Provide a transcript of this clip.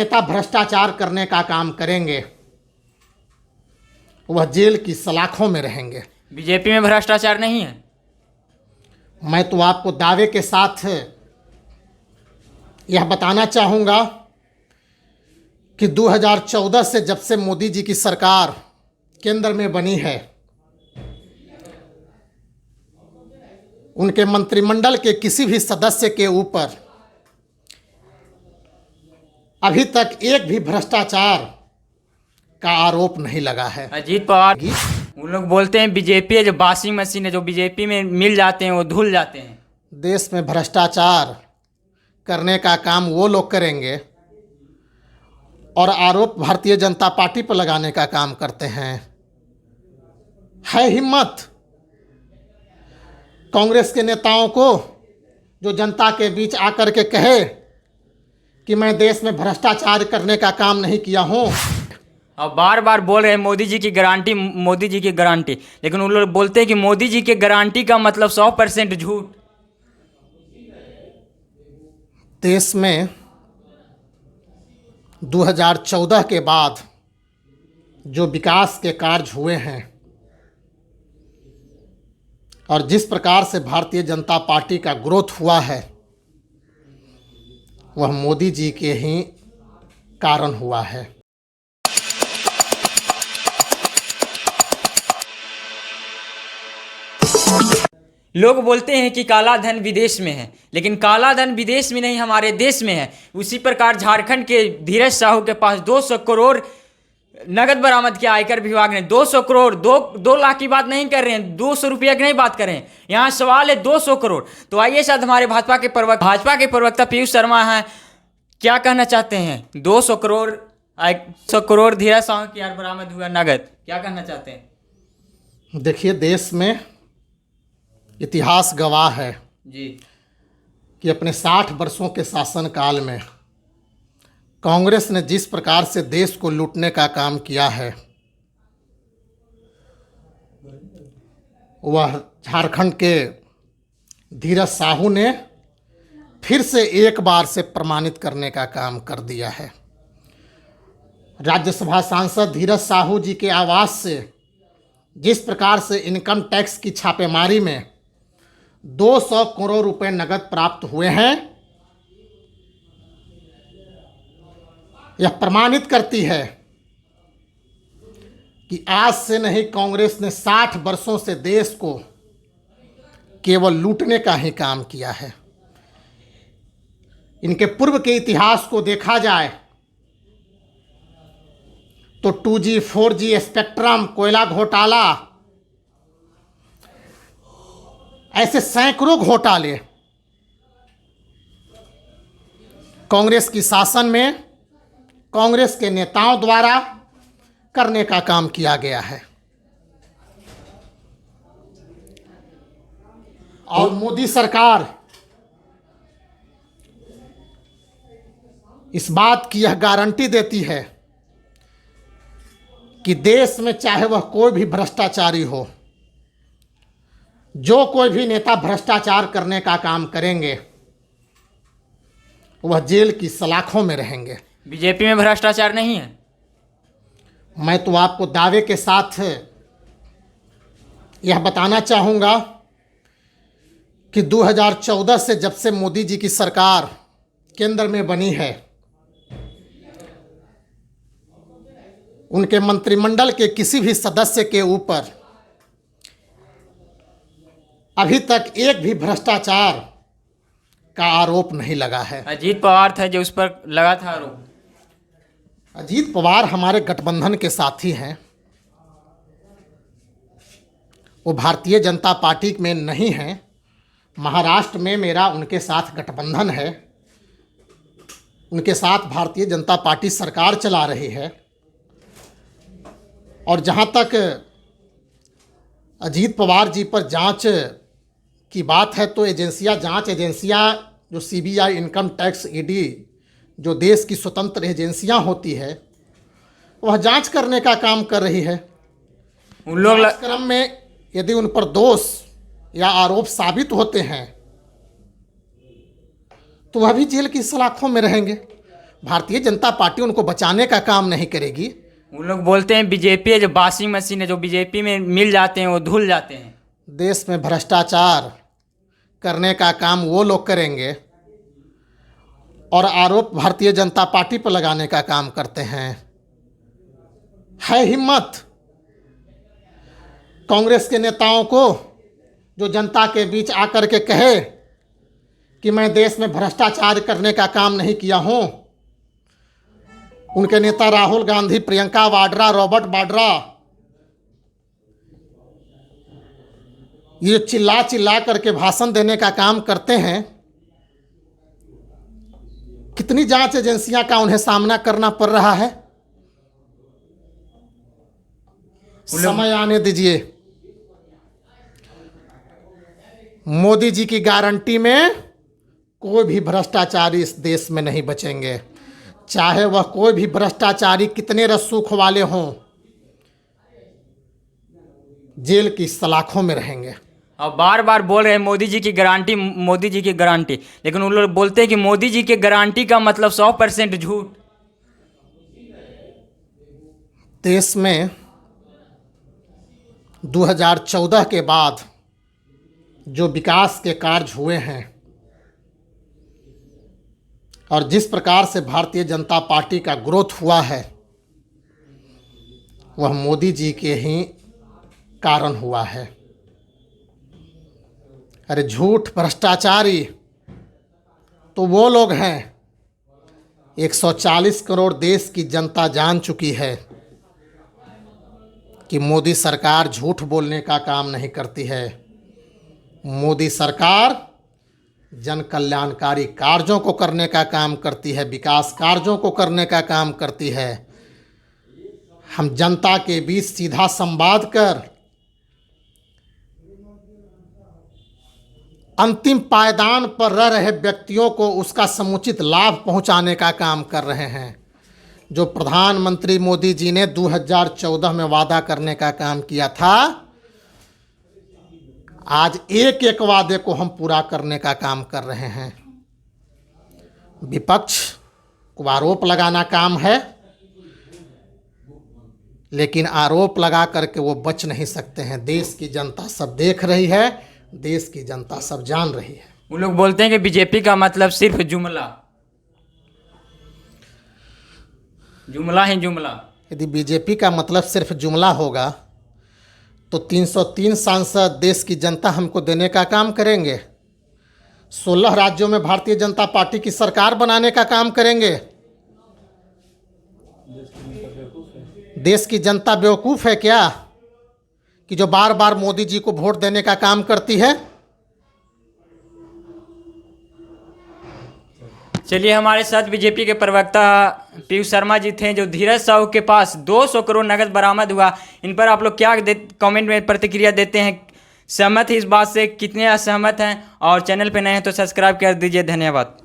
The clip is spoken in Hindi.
नेता भ्रष्टाचार करने का काम करेंगे वह जेल की सलाखों में रहेंगे। बीजेपी में भ्रष्टाचार नहीं है। मैं तो आपको दावे के साथ यह बताना चाहूँगा कि 2014 से जब से मोदी जी की सरकार केंद्र में बनी है, उनके मंत्रिमंडल के किसी भी सदस्य के ऊपर अभी तक एक भी भ्रष्टाचार का आरोप नहीं लगा है। अजीत पवार उन लोग बोलते हैं बीजेपी है जो बासी मशीन है, जो बीजेपी में मिल जाते हैं वो धुल जाते हैं। देश में भ्रष्टाचार करने का काम वो लोग करेंगे और आरोप भारतीय जनता पार्टी पर लगाने का काम करते हैं। है हिम्मत कांग्रेस के नेताओं को जो जनता के बीच आकर के कहे कि मैं देश में भ्रष्टाचार करने का काम नहीं किया हूं। और बार बार बोल रहे हैं मोदी जी की गारंटी, मोदी जी की गारंटी, लेकिन उन लोग बोलते हैं कि मोदी जी की गारंटी का मतलब 100% झूठ। देश में 2014 के बाद जो विकास के कार्य हुए हैं और जिस प्रकार से भारतीय जनता पार्टी का ग्रोथ हुआ है वह मोदी जी के ही कारण हुआ है। लोग बोलते हैं कि काला धन विदेश में है, लेकिन काला धन विदेश में नहीं, हमारे देश में है। उसी प्रकार झारखंड के धीरज साहू के पास 200 करोड़ नगद बरामद किया आयकर विभाग ने। 200 करोड़, 2 लाख की बात नहीं कर रहे हैं, 200 रुपया की नहीं बात कर रहे हैं, यहाँ सवाल है 200 करोड़। तो आइए साथ हमारे भाजपा के प्रवक्ता पीयूष शर्मा हैं, क्या कहना चाहते हैं। 200 करोड़ 100 करोड़ धीरज साहू की यार बरामद हुआ नगद, क्या कहना चाहते हैं। देखिए, देश में इतिहास गवाह है जी कि अपने 60 वर्षों के शासनकाल में कांग्रेस ने जिस प्रकार से देश को लूटने का काम किया है वह झारखंड के धीरज साहू ने फिर से एक बार से प्रमाणित करने का काम कर दिया है। राज्यसभा सांसद धीरज साहू जी के आवास से जिस प्रकार से इनकम टैक्स की छापेमारी में 200 करोड़ रुपए नगद प्राप्त हुए हैं, यह प्रमाणित करती है कि आज से नहीं, कांग्रेस ने 60 वर्षों से देश को केवल लूटने का ही काम किया है। इनके पूर्व के इतिहास को देखा जाए तो 2G 4G स्पेक्ट्रम, कोयला घोटाला, ऐसे सैकड़ों घोटाले कांग्रेस की शासन में कांग्रेस के नेताओं द्वारा करने का काम किया गया है। और मोदी सरकार इस बात की यह गारंटी देती है कि देश में चाहे वह कोई भी भ्रष्टाचारी हो, जो कोई भी नेता भ्रष्टाचार करने का काम करेंगे वह जेल की सलाखों में रहेंगे। बीजेपी में भ्रष्टाचार नहीं है। मैं तो आपको दावे के साथ यह बताना चाहूँगा कि 2014 से जब से मोदी जी की सरकार केंद्र में बनी है, उनके मंत्रिमंडल के किसी भी सदस्य के ऊपर अभी तक एक भी भ्रष्टाचार का आरोप नहीं लगा है। अजीत पवार थे जो उस पर लगा था आरोप। अजीत पवार हमारे गठबंधन के साथी हैं, वो भारतीय जनता पार्टी में नहीं हैं। महाराष्ट्र में मेरा उनके साथ गठबंधन है, उनके साथ भारतीय जनता पार्टी सरकार चला रही है। और जहाँ तक अजीत पवार जी पर जांच की बात है तो जांच एजेंसियाँ जो CBI, इनकम टैक्स, ED, जो देश की स्वतंत्र एजेंसियां होती है, वह जांच करने का काम कर रही है। उन लोग जांच क्रम में यदि उन पर दोष या आरोप साबित होते हैं तो वह भी जेल की सलाखों में रहेंगे। भारतीय जनता पार्टी उनको बचाने का काम नहीं करेगी। उन लोग बोलते हैं बीजेपी है जो वॉशिंग मशीन है, जो बीजेपी में मिल जाते हैं वो धुल जाते हैं। देश में भ्रष्टाचार करने का काम वो लोग करेंगे और आरोप भारतीय जनता पार्टी पर लगाने का काम करते हैं। है हिम्मत कांग्रेस के नेताओं को जो जनता के बीच आकर के कहे कि मैं देश में भ्रष्टाचार करने का काम नहीं किया हूं। उनके नेता राहुल गांधी, प्रियंका वाड्रा, रॉबर्ट वाड्रा, ये चिल्ला चिल्ला करके भाषण देने का काम करते हैं। कितनी जांच एजेंसियां का उन्हें सामना करना पड़ रहा है। समय आने दीजिए। मोदी जी की गारंटी में कोई भी भ्रष्टाचारी इस देश में नहीं बचेंगे, चाहे वह कोई भी भ्रष्टाचारी कितने रसूख वाले हों, जेल की सलाखों में रहेंगे। और बार बार बोल रहे हैं मोदी जी की गारंटी, मोदी जी की गारंटी, लेकिन उन लोग बोलते हैं कि मोदी जी की गारंटी का मतलब 100% झूठ। देश में 2014 के बाद जो विकास के कार्य हुए हैं और जिस प्रकार से भारतीय जनता पार्टी का ग्रोथ हुआ है, वह मोदी जी के ही कारण हुआ है। अरे झूठ भ्रष्टाचारी तो वो लोग हैं, 140 करोड़ देश की जनता जान चुकी है कि मोदी सरकार झूठ बोलने का काम नहीं करती है। मोदी सरकार जन कल्याणकारी कार्यों को करने का काम करती है, विकास कार्यों को करने का काम करती है। हम जनता के बीच सीधा संवाद कर अंतिम पायदान पर रह रहे व्यक्तियों को उसका समुचित लाभ पहुंचाने का काम कर रहे हैं। जो प्रधानमंत्री मोदी जी ने 2014 में वादा करने का काम किया था, आज एक एक वादे को हम पूरा करने का काम कर रहे हैं। विपक्ष को आरोप लगाना काम है, लेकिन आरोप लगा करके वो बच नहीं सकते हैं। देश की जनता सब देख रही है, देश की जनता सब जान रही है। वो लोग बोलते हैं कि बीजेपी का मतलब सिर्फ जुमला, जुमला है जुमला। यदि बीजेपी का मतलब सिर्फ जुमला होगा तो 303 सांसद देश की जनता हमको देने का काम करेंगे, 16 राज्यों में भारतीय जनता पार्टी की सरकार बनाने का काम करेंगे। देश की जनता बेवकूफ़ है क्या कि जो बार बार मोदी जी को वोट देने का काम करती है? चलिए, हमारे साथ बीजेपी के प्रवक्ता पीयूष शर्मा जी थे, जो धीरज साहू के पास 200 करोड़ नकद बरामद हुआ। इन पर आप लोग क्या कमेंट में प्रतिक्रिया देते हैं? सहमत है इस बात से? कितने असहमत हैं? और चैनल पे नए हैं तो सब्सक्राइब कर दीजिए। धन्यवाद।